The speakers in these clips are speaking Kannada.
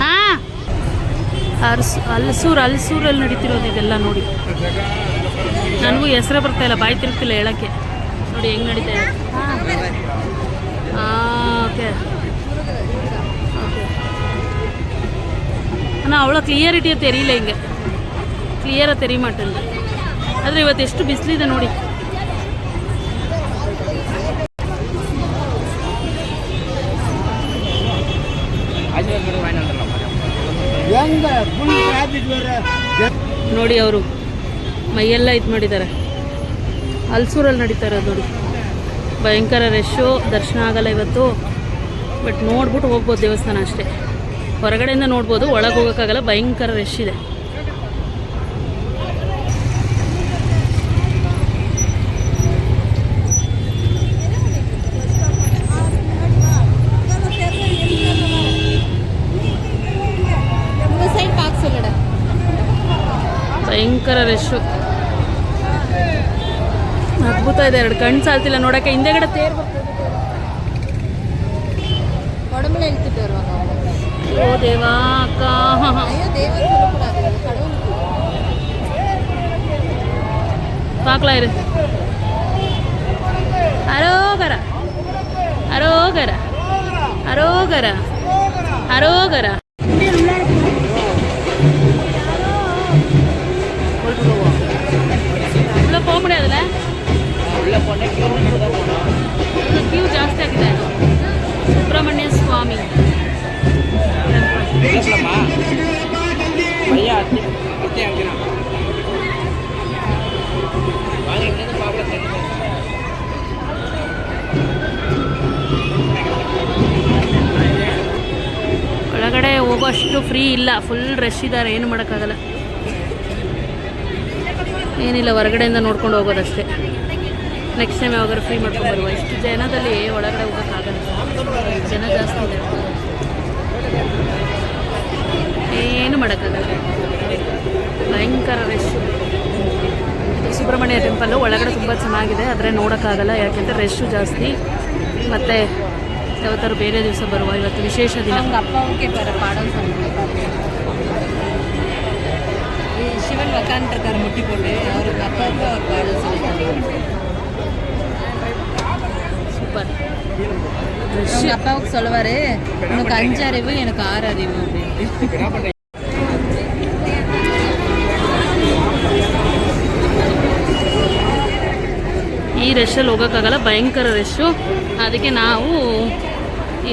ಹಾಂ, ಹಲಸೂರಲ್ಲಿ ನಡೀತಿರೋದು ಇದೆಲ್ಲ ನೋಡಿ. ನನಗೂ ಹೆಸರೇ ಬರ್ತಾಯಿಲ್ಲ, ಬಾಯಿ ತಿರುಗ್ತಿಲ್ಲ ಹೇಳೋಕ್ಕೆ. ನೋಡಿ ಹೆಂಗೆ ನಡೀತಾ ಇದೆ. ಓಕೆ ಓಕೆ ಅಣ್ಣ, ಅವಳ ಕ್ಲಿಯರಿಟಿಯ ತೆರೀಲ್ಲ, ಹಿಂಗೆ ಕ್ಲಿಯರಾಗಿ ತೆರಿ ಮಾಟಲ್ಲ. ಆದರೆ ಇವತ್ತು ಎಷ್ಟು ಬಿಸಿಲಿದೆ ನೋಡಿ. ನೋಡಿ ಅವರು ಮೈಯೆಲ್ಲ ಇದು ಮಾಡಿದ್ದಾರೆ. ಹಲಸೂರಲ್ಲಿ ನಡೀತಾ ಇರೋದು ನೋಡಿ. ಭಯಂಕರ ರಶ್ಶು, ದರ್ಶನ ಆಗಲ್ಲ ಇವತ್ತು. ಬಟ್ ನೋಡ್ಬಿಟ್ಟು ಹೋಗ್ಬೋದು ದೇವಸ್ಥಾನ ಅಷ್ಟೇ. ಹೊರಗಡೆಯಿಂದ ನೋಡ್ಬೋದು, ಒಳಗೆ ಹೋಗೋಕ್ಕಾಗಲ್ಲ, ಭಯಂಕರ ರಶ್ ಇದೆ. ಭಯಂಕರ ರಶ್ಶು, ಅದ್ಭುತ ಇದೆ. ಎರಡು ಕಣ್ಣು ಸಾಲ್ತಿಲ್ಲ ನೋಡೋಕ್ಕೆ. ಹಿಂದೆಗಡೆ ತೇರು ಓ ದೇವಾ ಅಕ್ಕ, ಪಾಕ್ಲಾ ಇರು. ಅರೋಗರ ಅರೋಗರ ಅರೋಗರ ಅರೋಗರ. போக முடியாதுல்ல, ಕ್ಯೂ ಜಾಸ್ತಿ ಆಗಿದೆ. ಸುಬ್ರಹ್ಮಣ್ಯ ಸ್ವಾಮಿ ಒಳಗಡೆ ಹೋಗೋಷ್ಟು ಫ್ರೀ ಇಲ್ಲ, ಫುಲ್ ರಶ್ ಇದ್ದಾರೆ. ಏನು ಮಾಡೋಕ್ಕಾಗಲ್ಲ, ಏನಿಲ್ಲ, ಹೊರಗಡೆಯಿಂದ ನೋಡ್ಕೊಂಡು ಹೋಗೋದಷ್ಟೇ. ನೆಕ್ಸ್ಟ್ ಟೈಮ್ ಯಾವಾಗಾರು ಫ್ರೀ ಮಾಡ್ಕೊಂಡು ಬರುವ. ಇಷ್ಟು ಜನದಲ್ಲಿ ಒಳಗಡೆ ಹೋಗೋಕ್ಕಾಗಲ್ಲ, ಜನ ಜಾಸ್ತಿ ಇದೆ, ಏನು ಮಾಡೋಕ್ಕಾಗಲ್ಲ. ಭಯಂಕರ ರಶ್. ಸುಬ್ರಹ್ಮಣ್ಯ ಟೆಂಪಲ್ಲು ಒಳಗಡೆ ತುಂಬ ಚೆನ್ನಾಗಿದೆ, ಆದರೆ ನೋಡೋಕ್ಕಾಗಲ್ಲ, ಯಾಕೆಂದರೆ ರಶ್ಶು ಜಾಸ್ತಿ. ಮತ್ತು ಯಾವತ್ತಾರು ಬೇರೆ ದಿವಸ ಬರುವ, ಇವತ್ತು ವಿಶೇಷ ದಿನ. ಅಪ್ಪಕ್ಕೆ ಪಾಡೋ சிவன் உக்காந்துருக்காரு முட்டி போட்டு, அவருக்கு அப்பா அவர் பாடல் சொல்லிட்டாங்க. சூப்பர். அவங்க அப்பாவுக்கு சொல்லுவார், உனக்கு 5 அறிவு எனக்கு 6 அறிவு அப்படின்ட்டு. ಈ ರಶಲ್ಲಿ ಹೋಗೋಕ್ಕಾಗಲ್ಲ, ಭಯಂಕರ ರಶ್ಶು. ಅದಕ್ಕೆ ನಾವು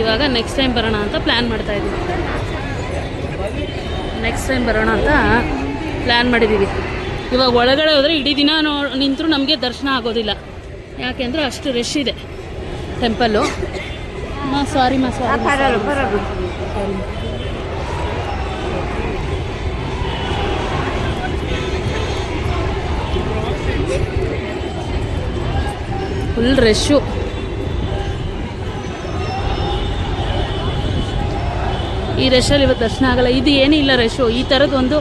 ಇವಾಗ ನೆಕ್ಸ್ಟ್ ಟೈಮ್ ಬರೋಣ ಅಂತ ಪ್ಲ್ಯಾನ್ ಮಾಡ್ತಾಯಿದ್ದೀವಿ. ನೆಕ್ಸ್ಟ್ ಟೈಮ್ ಬರೋಣ ಅಂತ ಪ್ಲ್ಯಾನ್ ಮಾಡಿದ್ದೀವಿ. ಇವಾಗ ಒಳಗಡೆ ಹೋದರೆ ಇಡೀ ದಿನ ನಿಂತರೂ ನಮಗೆ ದರ್ಶನ ಆಗೋದಿಲ್ಲ, ಯಾಕೆಂದರೆ ಅಷ್ಟು ರಶ್ ಇದೆ ಟೆಂಪಲ್ಲು. ಸಾರಿ ಫುಲ್ ರಶ್ಶು. ಈ ರಶಲ್ಲಿ ಇವತ್ತು ದರ್ಶನ ಆಗಲ್ಲ. ಇದು ಏನೂ ಇಲ್ಲ ರಶ್ಶು, ಈ ಥರದ್ದೊಂದು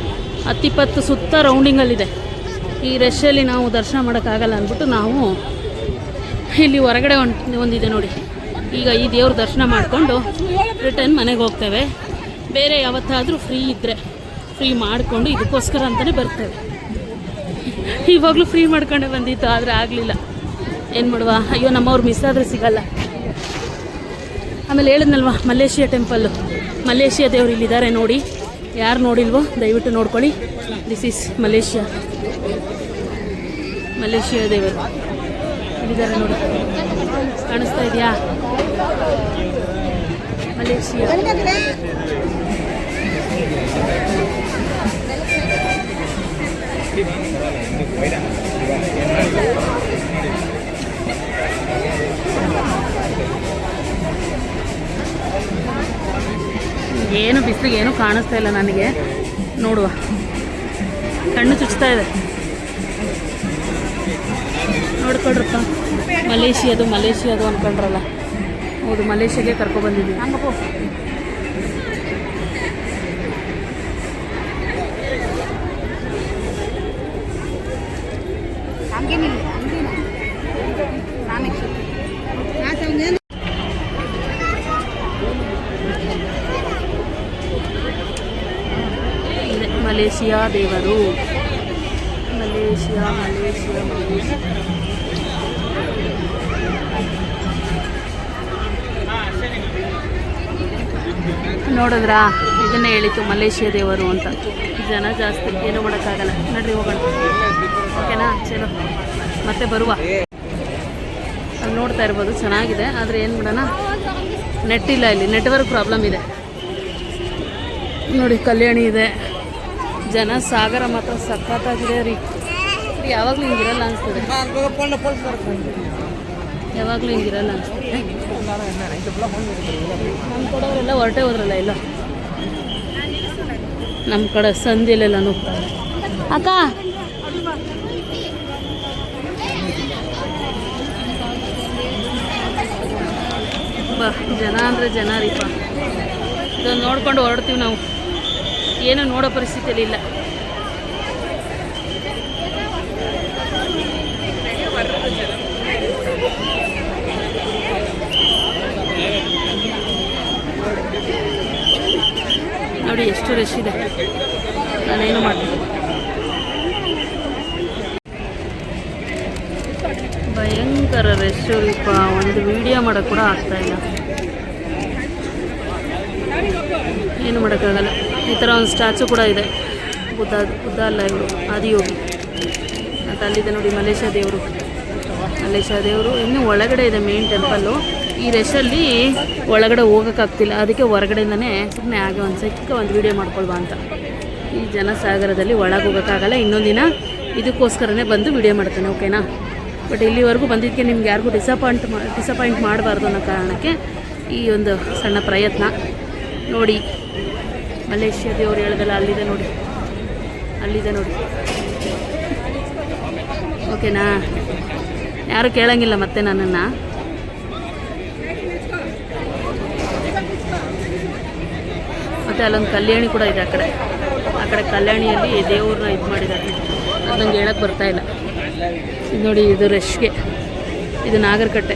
10-20 ಸುತ್ತ ರೌಂಡಿಂಗಲ್ಲಿದೆ. ಈ ರಶಲ್ಲಿ ನಾವು ದರ್ಶನ ಮಾಡೋಕ್ಕಾಗಲ್ಲ ಅಂದ್ಬಿಟ್ಟು ನಾವು ಇಲ್ಲಿ ಹೊರಗಡೆ ಒಂದಿದೆ ನೋಡಿ. ಈಗ ಈ ದೇವ್ರ ದರ್ಶನ ಮಾಡಿಕೊಂಡು ರಿಟರ್ನ್ ಮನೆಗೆ ಹೋಗ್ತೇವೆ. ಬೇರೆ ಯಾವತ್ತಾದರೂ ಫ್ರೀ ಇದ್ದರೆ ಫ್ರೀ ಮಾಡಿಕೊಂಡು ಇದಕ್ಕೋಸ್ಕರ ಅಂತಲೇ ಬರ್ತೇವೆ. ಇವಾಗಲೂ ಫ್ರೀ ಮಾಡ್ಕೊಂಡೆ ಬಂದಿತ್ತು, ಆದರೆ ಆಗಲಿಲ್ಲ. ಏನು ಮಾಡುವ, ಅಯ್ಯೋ ನಮ್ಮವ್ರು ಮಿಸ್ ಆದರೆ ಸಿಗಲ್ಲ. ಆಮೇಲೆ ಹೇಳಿದ್ನಲ್ವ, ಮಲೇಷಿಯಾ ಟೆಂಪಲ್ಲು, ಮಲೇಷಿಯಾ ದೇವರು ಇಲ್ಲಿದ್ದಾರೆ ನೋಡಿ. ಯಾರು ನೋಡಿಲ್ವೋ ದಯವಿಟ್ಟು ನೋಡ್ಕೊಳ್ಳಿ. ದಿಸ್ ಈಸ್ ಮಲೇಷಿಯಾ ದೇವರು ಇಲ್ಲಿದ್ದಾರೆ ನೋಡಿ. ಕಾಣಿಸ್ತಾ ಇದೆಯಾ ಮಲೇಷಿಯಾ? ಏನು ಬಿಸಿಲಿಗೆ ಏನೂ ಕಾಣಿಸ್ತಾ ಇಲ್ಲ ನನಗೆ. ನೋಡುವ, ಕಣ್ಣು ಚುಚ್ತಾ ಇದೆ. ನೋಡ್ಕೊಡ್ರಪ್ಪ, ಮಲೇಷಿಯಾದು ಅಂದ್ಕೊಂಡ್ರಲ್ಲ, ಹೌದು ಮಲೇಷಿಯಾಗೆ ಕರ್ಕೊಬಂದಿದ್ದೀವಿ. ಮಲೇಷಿಯಾ ದೇವರು. Malaysia Malaysia Malaysia. ನೋಡಿದ್ರಾ, ಇದನ್ನೇ ಹೇಳಿತು ಮಲೇಷಿಯಾ ದೇವರು ಅಂತ. ಜನ ಜಾಸ್ತಿ, ಏನೂ ಮಾಡೋಕ್ಕಾಗಲ್ಲ. ನಡ್ರಿ ಹೋಗೋಣ, ಓಕೆನಾ? ಚಲೋ, ಮತ್ತೆ ಬರುವ. ಅಲ್ಲಿ ನೋಡ್ತಾ ಇರ್ಬೋದು, ಚೆನ್ನಾಗಿದೆ. ಆದರೆ ಏನು ಮಾಡೋಣ, ನೆಟ್ ಇಲ್ಲ, ಇಲ್ಲಿ ನೆಟ್ವರ್ಕ್ ಪ್ರಾಬ್ಲಮ್ ಇದೆ ನೋಡಿ. ಕಲ್ಯಾಣಿ ಇದೆ, ಜನ ಸಾಗರ ಮಾತ್ರ ಸಖತ್ತಾಗಿದೆ ರೀ. ಯಾವಾಗಲೂ ಹಿಂಗಿರಲ್ಲ ಅನಿಸ್ತದೆ, ಯಾವಾಗಲೂ ಹಿಂಗಿರಲ್ಲ ಅನಿಸ್ತದೆ. ನಮ್ಮ ಕಡೆಯವರೆಲ್ಲ ಹೊರಟೆ ಹೋದ್ರಲ್ಲ, ಇಲ್ಲ ನಮ್ಮ ಕಡೆ ಸಂದಿಲೆಲ್ಲ ನುಗ್ತಾರೆ. ಅಕ್ಕ ಬಾ, ಜನ ಅಂದರೆ ಜನ ರೀಪ. ಇದನ್ನು ನೋಡ್ಕೊಂಡು ಹೊರಡ್ತೀವಿ ನಾವು, ಏನೂ ನೋಡೋ ಪರಿಸ್ಥಿತಿಯಲ್ಲಿ ಇಲ್ಲ. ನೋಡಿ ಎಷ್ಟು ರಶ್ ಇದೆ, ನಾನೇನು ಮಾಡ್ತೀನಿ. ಭಯಂಕರ ರಶ್ ರೀಪ, ಒಂದು ವಿಡಿಯೋ ಮಾಡೋಕ್ಕೆ ಕೂಡ ಆಗ್ತಾಯಿಲ್ಲ. ಏನು ಮಾಡೋಕ್ಕಾಗಲ್ಲ. ಈ ಥರ ಒಂದು ಸ್ಟ್ಯಾಚು ಕೂಡ ಇದೆ, ಬುದ್ಧ ಅಲ್ಲ ಇವರು, ಆದಿಯೋಗಿ ಮತ್ತು ಅಲ್ಲಿದೆ ನೋಡಿ ಮಲೇಷಿಯಾ ದೇವರು. ಮಲೇಷಿಯಾ ದೇವರು ಇನ್ನೂ ಒಳಗಡೆ ಇದೆ ಮೇನ್ ಟೆಂಪಲ್ಲು. ಈ ರಶಲ್ಲಿ ಒಳಗಡೆ ಹೋಗೋಕ್ಕಾಗ್ತಿಲ್ಲ, ಅದಕ್ಕೆ ಹೊರಗಡೆಯಿಂದನೇ ಸುಮ್ಮನೆ ಹಾಗೆ ಒಂದು ವೀಡಿಯೋ ಮಾಡ್ಕೊಳ್ಬಾ ಅಂತ. ಈ ಜನಸಾಗರದಲ್ಲಿ ಒಳಗೆ ಹೋಗೋಕ್ಕಾಗಲ್ಲ. ಇನ್ನೊಂದು ದಿನ ಇದಕ್ಕೋಸ್ಕರನೇ ಬಂದು ವೀಡಿಯೋ ಮಾಡ್ತೇನೆ, ಓಕೆನಾ? ಬಟ್ ಇಲ್ಲಿವರೆಗೂ ಬಂದಿದ್ದಕ್ಕೆ ನಿಮ್ಗೆ ಯಾರಿಗೂ ಡಿಸಪಾಯಿಂಟ್ ಮಾಡಬಾರ್ದು ಅನ್ನೋ ಕಾರಣಕ್ಕೆ ಈ ಒಂದು ಸಣ್ಣ ಪ್ರಯತ್ನ. ನೋಡಿ ಮಲೇಷಿಯಾ ದೇವರು ಹೇಳಿದಲ್ಲ, ಅಲ್ಲಿದೆ ನೋಡಿ, ಅಲ್ಲಿದೆ ನೋಡಿ, ಓಕೆನಾ? ಯಾರೂ ಕೇಳೋಂಗಿಲ್ಲ ಮತ್ತೆ ನನ್ನನ್ನು. ಮತ್ತು ಅಲ್ಲೊಂದು ಕಲ್ಯಾಣಿ ಕೂಡ ಇದೆ, ಆ ಕಡೆ ಕಲ್ಯಾಣಿಯಲ್ಲಿ ದೇವ್ರನ್ನ ಇದು ಮಾಡಿದ್ದಾರೆ. ಅದು ನಂಗೆ ಹೇಳಕ್ಕೆ ಬರ್ತಾಯಿಲ್ಲ. ಇದು ನೋಡಿ, ಇದು ರಶ್ಗೆ, ಇದು ನಾಗರಕಟ್ಟೆ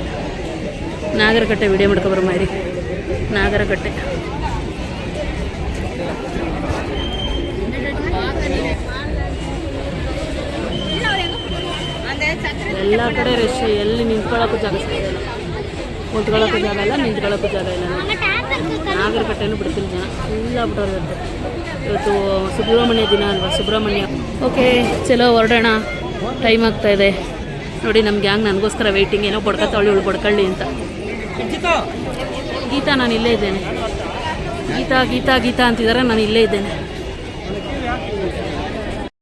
ವಿಡಿಯೋ ಮಾಡ್ಕೊಬರೋ ಮಾಡಿ. ನಾಗರಕಟ್ಟೆ ಎಲ್ಲ ಕಡೆ ರಶ್, ಎಲ್ಲಿ ನಿಂತ್ಕೊಳ್ಳೋಕ್ಕೂ ಜಾಗ ಸಿಗೋಲ್ಲ, ಕುಂತ್ಕೊಳ್ಳೋಕ್ಕೂ ಜಾಗ ಇಲ್ಲ, ನಿಂತ್ಕೊಳ್ಳೋಕ್ಕೂ ಜಾಗ ಇಲ್ಲ. ನಾಗರಕಟ್ಟೆನೂ ಬಿಡ್ತೀನಿ, ಜನ ಫುಲ್ ಆಗ್ಬಿಟ್ಟವ್ರು. ಇವತ್ತು ಸುಬ್ರಹ್ಮಣ್ಯ ದಿನ ಅಲ್ವಾ, ಸುಬ್ರಹ್ಮಣ್ಯ. ಓಕೆ, ಚಲೋ ಹೊರಡೋಣ, ಟೈಮ್ ಆಗ್ತಾಯಿದೆ ನೋಡಿ. ನಮ್ಮ ಗ್ಯಾಂಗ್ ನನಗೋಸ್ಕರ ವೆಯ್ಟಿಂಗ್, ಏನೋ ಬಡ್ಕೊತಾವಳಿ, ಇವಳು ಬಡ್ಕೊಳ್ಳಿ ಅಂತ. ಗೀತಾ, ನಾನು ಇಲ್ಲೇ ಇದ್ದೇನೆ. ಗೀತಾ ಅಂತಿದ್ದಾರೆ, ನಾನು ಇಲ್ಲೇ ಇದ್ದೇನೆ.